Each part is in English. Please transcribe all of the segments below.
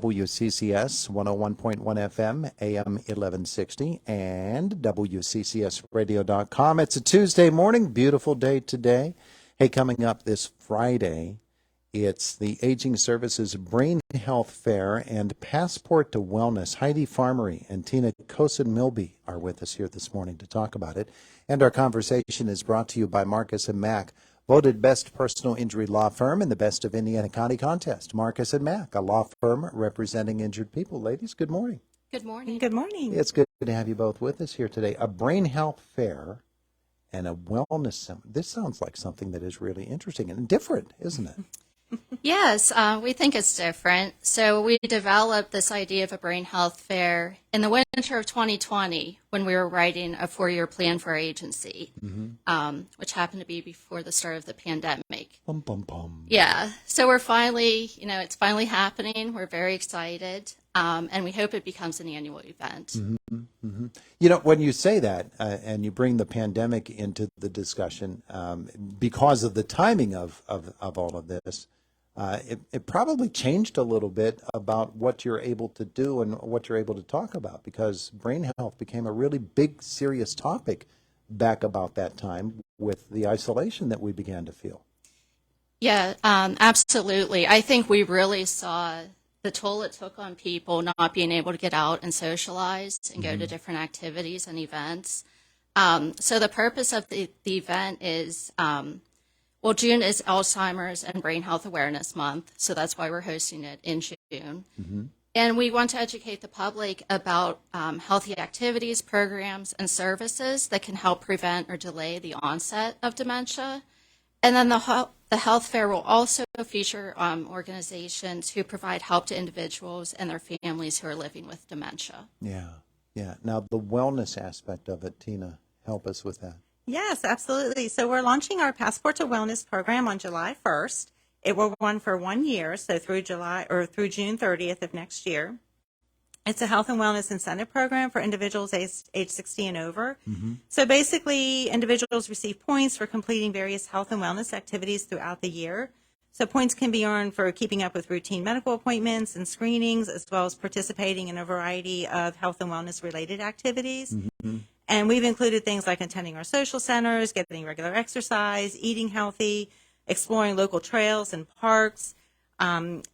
WCCS 101.1 FM, AM 1160, and WCCSradio.com. It's a Tuesday morning, beautiful day today. Hey, coming up this Friday, it's the Aging Services Brain Health Fair and Passport to Wellness. Heidi Farmery and Kocan-Milby are with us here this morning to talk about it. And our conversation is brought to you by Marcus & Mack, voted best personal injury law firm in the Best of Indiana County contest. Marcus & Mack, a law firm representing injured people. Ladies, good morning. Good morning. Good morning. It's good to have you both with us here today. A brain health fair and a wellness center. This sounds like something that is really interesting and different, isn't it? Yes, we think it's different. So we developed this idea of a brain health fair in the winter of 2020 when we were writing a 4-year plan for our agency, which happened to be before the start of the pandemic. Bum, bum, bum. Yeah, so we're finally, it's finally happening. We're very excited, and we hope it becomes an annual event. When you say that and you bring the pandemic into the discussion, because of the timing of all of this, it probably changed a little bit about what you're able to do and what you're able to talk about, because brain health became a really big, serious topic back about that time with the isolation that we began to feel. Yeah, absolutely. I think we really saw the toll it took on people not being able to get out and socialize and go to different activities and events. So the purpose of the event is, June is Alzheimer's and Brain Health Awareness Month, so that's why we're hosting it in June. And we want to educate the public about healthy activities, programs, and services that can help prevent or delay the onset of dementia. And then the health fair will also feature organizations who provide help to individuals and their families who are living with dementia. Yeah. Now, the wellness aspect of it, Tina, help us with that. Yes, absolutely. So we're launching our Passport to Wellness program on July 1st. It will run for 1 year, so through June 30th of next year. It's a health and wellness incentive program for individuals age 60 and over. So basically, individuals receive points for completing various health and wellness activities throughout the year. So points can be earned for keeping up with routine medical appointments and screenings, as well as participating in a variety of health and wellness related activities. And we've included things like attending our social centers, getting regular exercise, eating healthy, exploring local trails and parks. And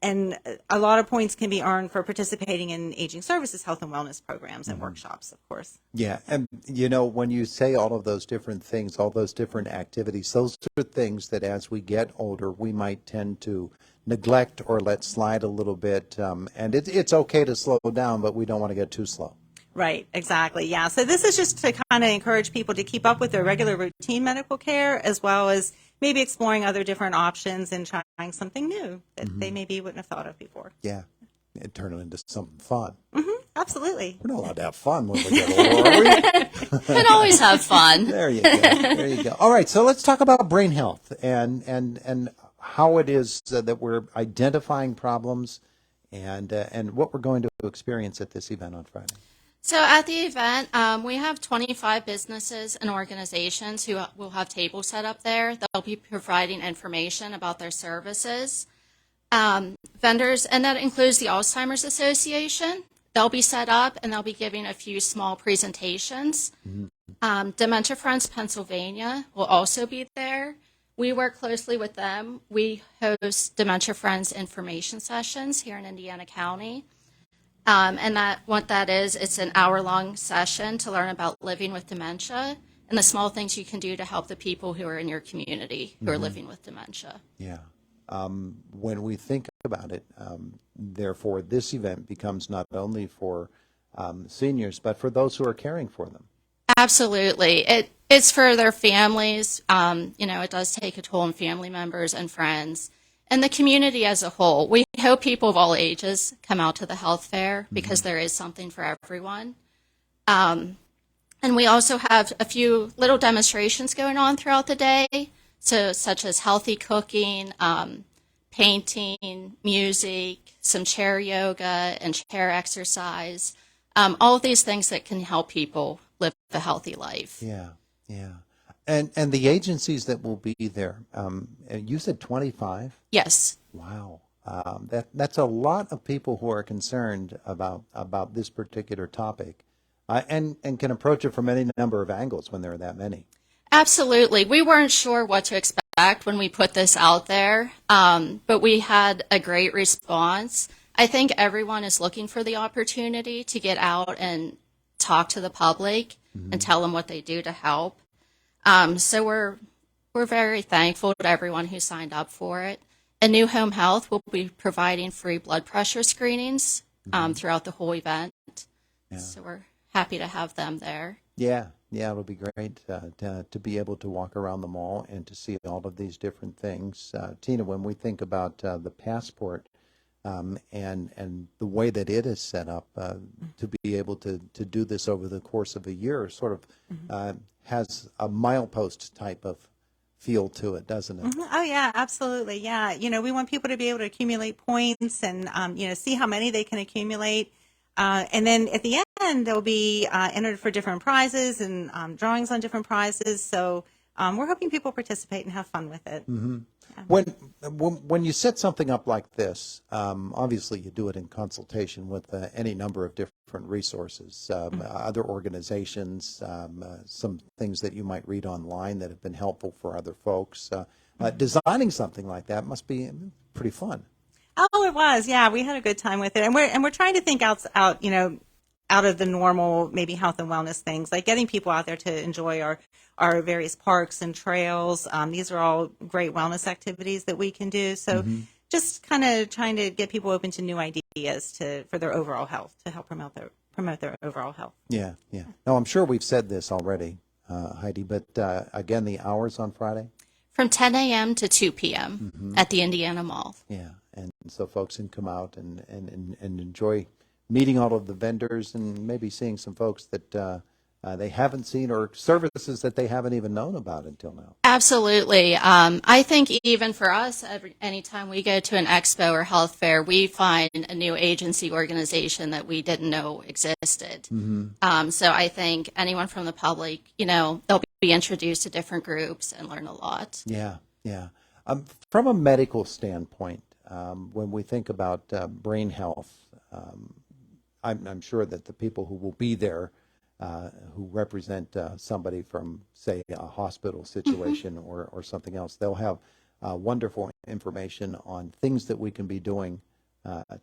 a lot of points can be earned for participating in aging services, health and wellness programs and workshops, of course. Yeah, and when you say all of those different things, all those different activities, those are things that as we get older, we might tend to neglect or let slide a little bit. And it's okay to slow down, but we don't want to get too slow. Right, exactly. Yeah. So this is just to kind of encourage people to keep up with their regular routine medical care, as well as maybe exploring other different options and trying something new that they maybe wouldn't have thought of before. Yeah, it turned into something fun. Absolutely. We're not allowed to have fun when we get older, are we? And always have fun. There you go. All right, so let's talk about brain health and how it is that we're identifying problems and what we're going to experience at this event on Friday. So at the event, we have 25 businesses and organizations who will have tables set up there. They'll be providing information about their services. Vendors, and that includes the Alzheimer's Association. They'll be set up and they'll be giving a few small presentations. Dementia Friends Pennsylvania will also be there. We work closely with them. We host Dementia Friends information sessions here in Indiana County. And what that is, it's an hour-long session to learn about living with dementia and the small things you can do to help the people who are in your community who are living with dementia. Yeah. When we think about it, therefore, this event becomes not only for seniors, but for those who are caring for them. Absolutely. It's for their families. It does take a toll on family members and friends. And the community as a whole. We hope people of all ages come out to the health fair because there is something for everyone. And we also have a few little demonstrations going on throughout the day, so such as healthy cooking, painting, music, some chair yoga and chair exercise, all of these things that can help people live a healthy life. Yeah. And the agencies that will be there, you said 25? Yes. Wow. That's a lot of people who are concerned about this particular topic, and can approach it from any number of angles when there are that many. Absolutely. We weren't sure what to expect when we put this out there, but we had a great response. I think everyone is looking for the opportunity to get out and talk to the public and tell them what they do to help. So we're very thankful to everyone who signed up for it. And New Home Health will be providing free blood pressure screenings throughout the whole event. Yeah. So we're happy to have them there. Yeah, it'll be great to be able to walk around the mall and to see all of these different things. Tina, when we think about the passport and the way that it is set up to be able to do this over the course of a year, sort of has a milepost type of feel to it, doesn't it? Oh, yeah, absolutely. Yeah. We want people to be able to accumulate points and, see how many they can accumulate. And then at the end, they'll be entered for different prizes and drawings on different prizes. So we're hoping people participate and have fun with it. Mm-hmm. Yeah. When you set something up like this, obviously you do it in consultation with any number of different resources, other organizations, some things that you might read online that have been helpful for other folks. Designing something like that must be pretty fun. Oh, it was. Yeah, we had a good time with it, and we're trying to think out of the normal, maybe health and wellness things, like getting people out there to enjoy our various parks and trails. These are all great wellness activities that we can do. So just kind of trying to get people open to new ideas for their overall health, to help promote their overall health. Yeah. No, I'm sure we've said this already, Heidi, but again, the hours on Friday? From 10 a.m. to 2 p.m. At the Indiana Mall. Yeah, and so folks can come out and enjoy meeting all of the vendors and maybe seeing some folks that they haven't seen or services that they haven't even known about until now. Absolutely. I think even for us, anytime we go to an expo or health fair, we find a new agency organization that we didn't know existed. So I think anyone from the public, they'll be introduced to different groups and learn a lot. Yeah. From a medical standpoint, when we think about brain health, I'm sure that the people who will be there who represent somebody from, say, a hospital situation or something else, they'll have wonderful information on things that we can be doing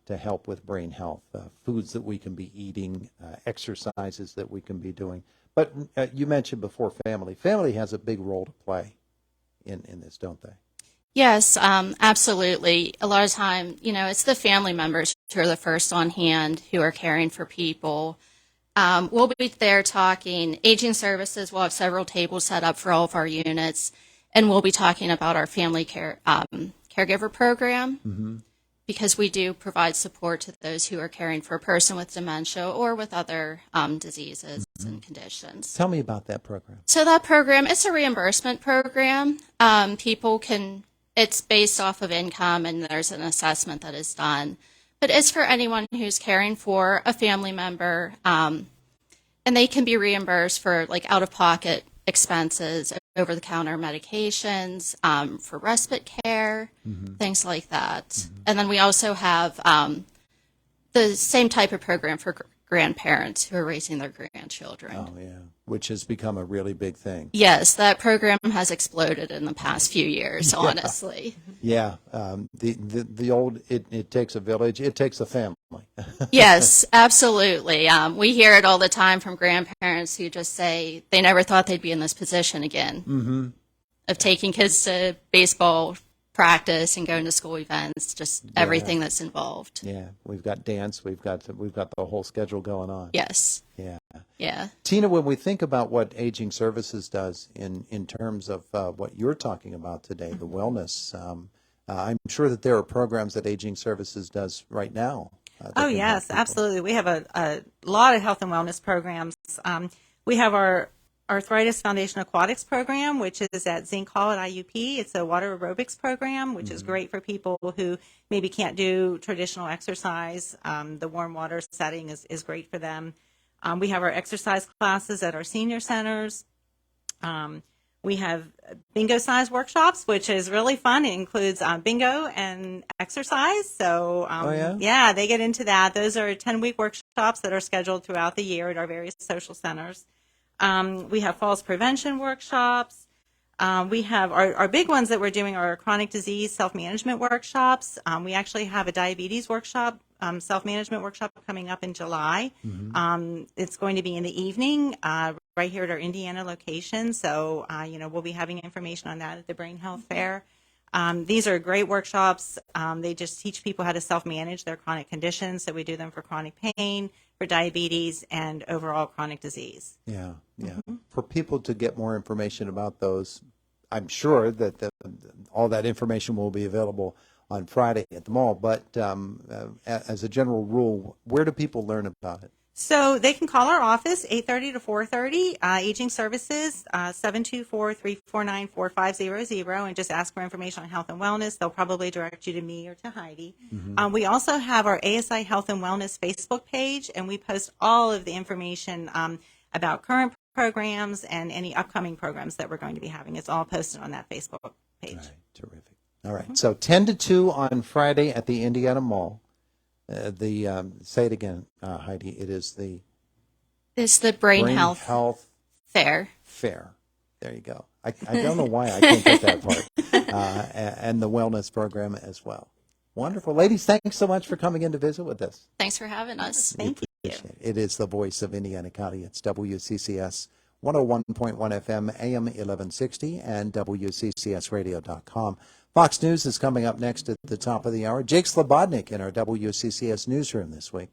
to help with brain health, foods that we can be eating, exercises that we can be doing. But you mentioned before family. Family has a big role to play in this, don't they? Yes, absolutely. A lot of time, it's the family members who are the first on hand who are caring for people. We'll be there talking aging services. We'll have several tables set up for all of our units, and we'll be talking about our family care caregiver program because we do provide support to those who are caring for a person with dementia or with other diseases and conditions. Tell me about that program. So that program, it's a reimbursement program. It's based off of income, and there's an assessment that is done. But it's for anyone who's caring for a family member, and they can be reimbursed for out-of-pocket expenses, over-the-counter medications, for respite care, things like that. And then we also have the same type of program for grandparents who are raising their grandchildren. Oh, yeah, which has become a really big thing. Yes, that program has exploded in the past few years, honestly. Yeah, the old, it takes a village, it takes a family. Yes, absolutely. We hear it all the time from grandparents who just say they never thought they'd be in this position again of taking kids to baseball practice and going to school events, just everything that's involved. Yeah, we've got dance, we've got the whole schedule going on. Yes. Yeah. Tina, when we think about what Aging Services does in terms of what you're talking about today, the wellness, I'm sure that there are programs that Aging Services does right now. Oh, yes, absolutely. We have a lot of health and wellness programs. We have our Arthritis Foundation Aquatics program, which is at Zinc Hall at IUP. It's a water aerobics program, which is great for people who maybe can't do traditional exercise. The warm water setting is great for them. We have our exercise classes at our senior centers. We have bingo size workshops, which is really fun. It includes bingo and exercise. So, yeah? they get into that. Those are 10-week workshops that are scheduled throughout the year at our various social centers. We have falls prevention workshops. We have our big ones that we're doing are chronic disease self-management workshops. We actually have a diabetes workshop, self-management workshop coming up in July. It's going to be in the evening right here at our Indiana location. So, we'll be having information on that at the Brain Health Fair. These are great workshops. They just teach people how to self-manage their chronic conditions. So we do them for chronic pain, for diabetes, and overall chronic disease. Yeah. For people to get more information about those, I'm sure that all that information will be available on Friday at the mall. But as a general rule, where do people learn about it? So they can call our office, 8:30 to 4:30, Aging Services, 724-349-4500, and just ask for information on health and wellness. They'll probably direct you to me or to Heidi. We also have our ASI Health and Wellness Facebook page, and we post all of the information about current programs and any upcoming programs that we're going to be having. It's all posted on that Facebook page. All right, terrific. All right, so 10 to 2 on Friday at the Indiana Mall. Say it again, Heidi. It is It's the Brain Health Fair. Fair. There you go. I don't know why I can't get that part. And the wellness program as well. Wonderful. Ladies, thanks so much for coming in to visit with us. Thanks for having us. Thank you. It is the voice of Indiana County. It's WCCS 101.1 FM, AM 1160, and WCCSradio.com. Fox News is coming up next at the top of the hour. Jake Slobodnik in our WCCS newsroom this week.